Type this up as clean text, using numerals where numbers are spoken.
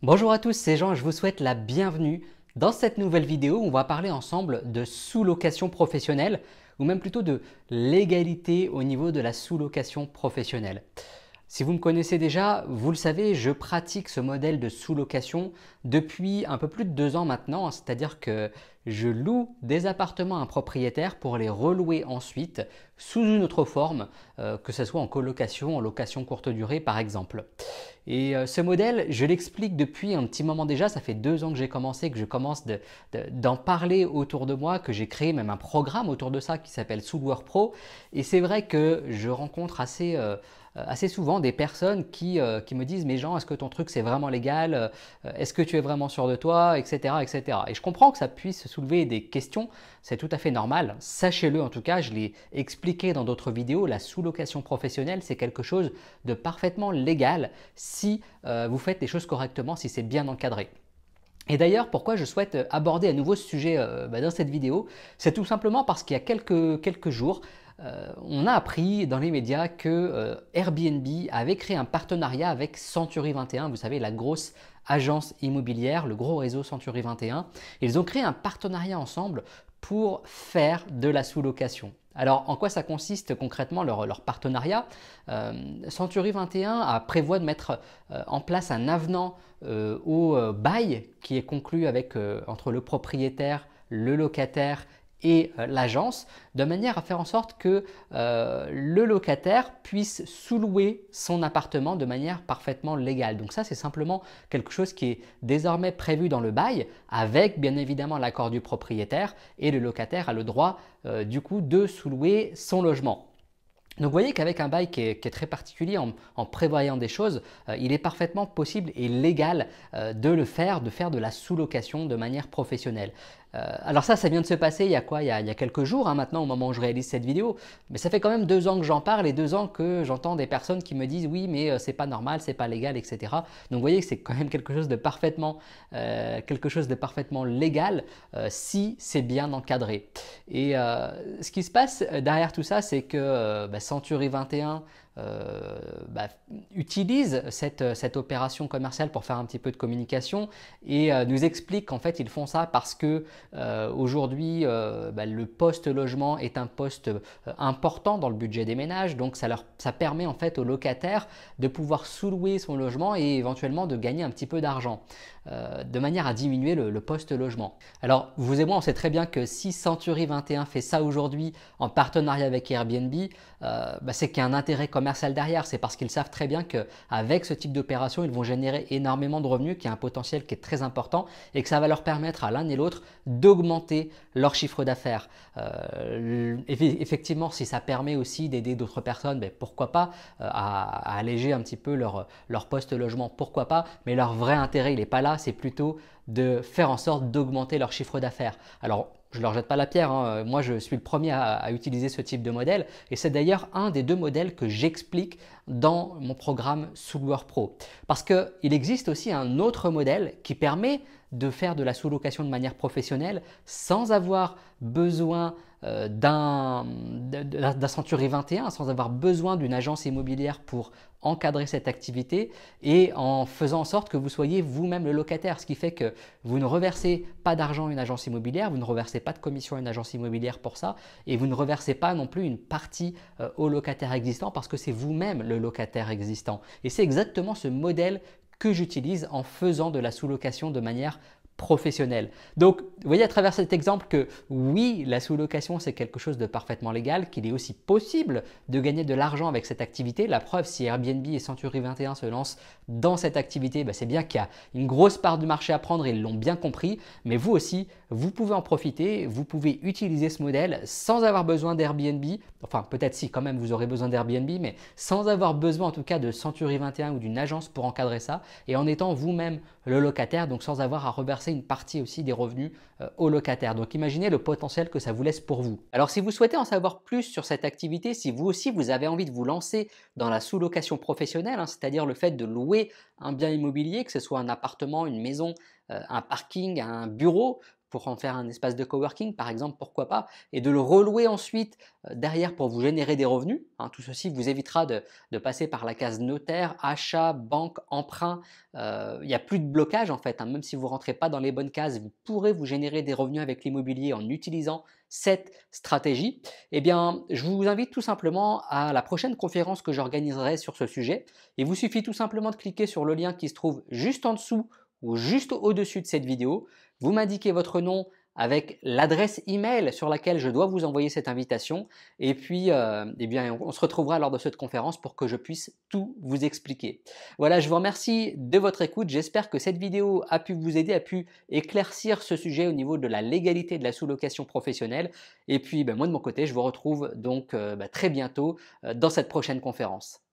Bonjour à tous, c'est Jean et je vous souhaite la bienvenue dans cette nouvelle vidéo où on va parler ensemble de sous-location professionnelle ou même plutôt de légalité au niveau de la sous-location professionnelle. Si vous me connaissez déjà, vous le savez, je pratique ce modèle de sous-location depuis un peu plus de 2 ans maintenant, c'est-à-dire que je loue des appartements à un propriétaire pour les relouer ensuite sous une autre forme, que ce soit en colocation, en location courte durée par exemple. Et ce modèle, je l'explique depuis un petit moment déjà, ça fait 2 ans que j'ai commencé, que je commence d'en parler autour de moi, que j'ai créé même un programme autour de ça qui s'appelle Soulwork Pro. Et c'est vrai que je rencontre assez souvent des personnes qui me disent mais Jean, est-ce que ton truc c'est vraiment légal? Est-ce que tu es vraiment sûr de toi? Etc. etc. Et je comprends que ça puisse soulever des questions, c'est tout à fait normal. Sachez-le en tout cas, je l'ai expliqué dans d'autres vidéos, la sous-location professionnelle c'est quelque chose de parfaitement légal si vous faites les choses correctement, si c'est bien encadré. Et d'ailleurs, pourquoi je souhaite aborder à nouveau ce sujet dans cette vidéo, c'est tout simplement parce qu'il y a quelques jours, on a appris dans les médias que Airbnb avait créé un partenariat avec Century 21, vous savez, la grosse agence immobilière, le gros réseau Century 21. Ils ont créé un partenariat ensemble pour faire de la sous-location. Alors, en quoi ça consiste concrètement leur partenariat? Century 21 prévoit de mettre en place un avenant au bail qui est conclu entre le propriétaire, le locataire et l'agence, de manière à faire en sorte que le locataire puisse sous-louer son appartement de manière parfaitement légale. Donc ça, c'est simplement quelque chose qui est désormais prévu dans le bail, avec bien évidemment l'accord du propriétaire, et le locataire a le droit du coup de sous-louer son logement. Donc vous voyez qu'avec un bail qui est très particulier, en prévoyant des choses, il est parfaitement possible et légal de faire de la sous-location de manière professionnelle. Alors ça vient de se passer il y a quoi? Il y a quelques jours maintenant au moment où je réalise cette vidéo, mais ça fait quand même 2 ans que j'en parle et 2 ans que j'entends des personnes qui me disent oui mais c'est pas normal, c'est pas légal, etc. Donc vous voyez que c'est quand même quelque chose de parfaitement légal si c'est bien encadré. Et ce qui se passe derrière tout ça, c'est que Century 21 utilise cette opération commerciale pour faire un petit peu de communication et nous explique qu'en fait ils font ça parce que aujourd'hui le poste logement est un poste important dans le budget des ménages, donc ça permet en fait aux locataires de pouvoir sous-louer son logement et éventuellement de gagner un petit peu d'argent de manière à diminuer le poste logement. Alors vous et moi on sait très bien que si Century 21 fait ça aujourd'hui en partenariat avec Airbnb, c'est qu'il y a un intérêt commercial derrière. C'est parce qu'ils savent très bien qu'avec ce type d'opération, ils vont générer énormément de revenus, qu'il y a un potentiel qui est très important et que ça va leur permettre à l'un et l'autre d'augmenter leur chiffre d'affaires. Effectivement, si ça permet aussi d'aider d'autres personnes, pourquoi pas, à alléger un petit peu leur poste logement, pourquoi pas, mais leur vrai intérêt, il n'est pas là, c'est plutôt de faire en sorte d'augmenter leur chiffre d'affaires. Alors, je ne leur jette pas la pierre, hein. Moi je suis le premier à utiliser ce type de modèle et c'est d'ailleurs un des 2 modèles que j'explique dans mon programme Soulwork Pro. Parce qu'il existe aussi un autre modèle qui permet de faire de la sous-location de manière professionnelle sans avoir besoin d'un Century 21, sans avoir besoin d'une agence immobilière pour encadrer cette activité et en faisant en sorte que vous soyez vous-même le locataire, ce qui fait que vous ne reversez pas d'argent à une agence immobilière, vous ne reversez pas de commission à une agence immobilière pour ça et vous ne reversez pas non plus une partie au locataire existant parce que c'est vous-même le locataire existant. Et c'est exactement ce modèle que j'utilise en faisant de la sous-location de manière professionnelle. Donc, vous voyez à travers cet exemple que oui, la sous-location c'est quelque chose de parfaitement légal, qu'il est aussi possible de gagner de l'argent avec cette activité. La preuve, si Airbnb et Century 21 se lancent dans cette activité, c'est bien qu'il y a une grosse part du marché à prendre et ils l'ont bien compris. Mais vous aussi, vous pouvez en profiter, vous pouvez utiliser ce modèle sans avoir besoin d'Airbnb. Enfin, peut-être si quand même vous aurez besoin d'Airbnb, mais sans avoir besoin en tout cas de Century 21 ou d'une agence pour encadrer ça et en étant vous-même le locataire, donc sans avoir à reverser une partie aussi des revenus aux locataires. Donc imaginez le potentiel que ça vous laisse pour vous. Alors si vous souhaitez en savoir plus sur cette activité, si vous aussi vous avez envie de vous lancer dans la sous-location professionnelle, c'est-à-dire le fait de louer un bien immobilier, que ce soit un appartement, une maison, un parking, un bureau, pour en faire un espace de coworking par exemple, pourquoi pas, et de le relouer ensuite derrière pour vous générer des revenus. Hein, tout ceci vous évitera de passer par la case notaire, achat, banque, emprunt. Il n'y a plus de blocage en fait, hein. Même si vous ne rentrez pas dans les bonnes cases, vous pourrez vous générer des revenus avec l'immobilier en utilisant cette stratégie. Eh bien, je vous invite tout simplement à la prochaine conférence que j'organiserai sur ce sujet. Il vous suffit tout simplement de cliquer sur le lien qui se trouve juste en dessous ou juste au-dessus de cette vidéo. Vous m'indiquez votre nom avec l'adresse email sur laquelle je dois vous envoyer cette invitation. Et puis, eh bien, on se retrouvera lors de cette conférence pour que je puisse tout vous expliquer. Voilà, je vous remercie de votre écoute. J'espère que cette vidéo a pu vous aider, a pu éclaircir ce sujet au niveau de la légalité de la sous-location professionnelle. Et puis, moi de mon côté, je vous retrouve donc très bientôt dans cette prochaine conférence.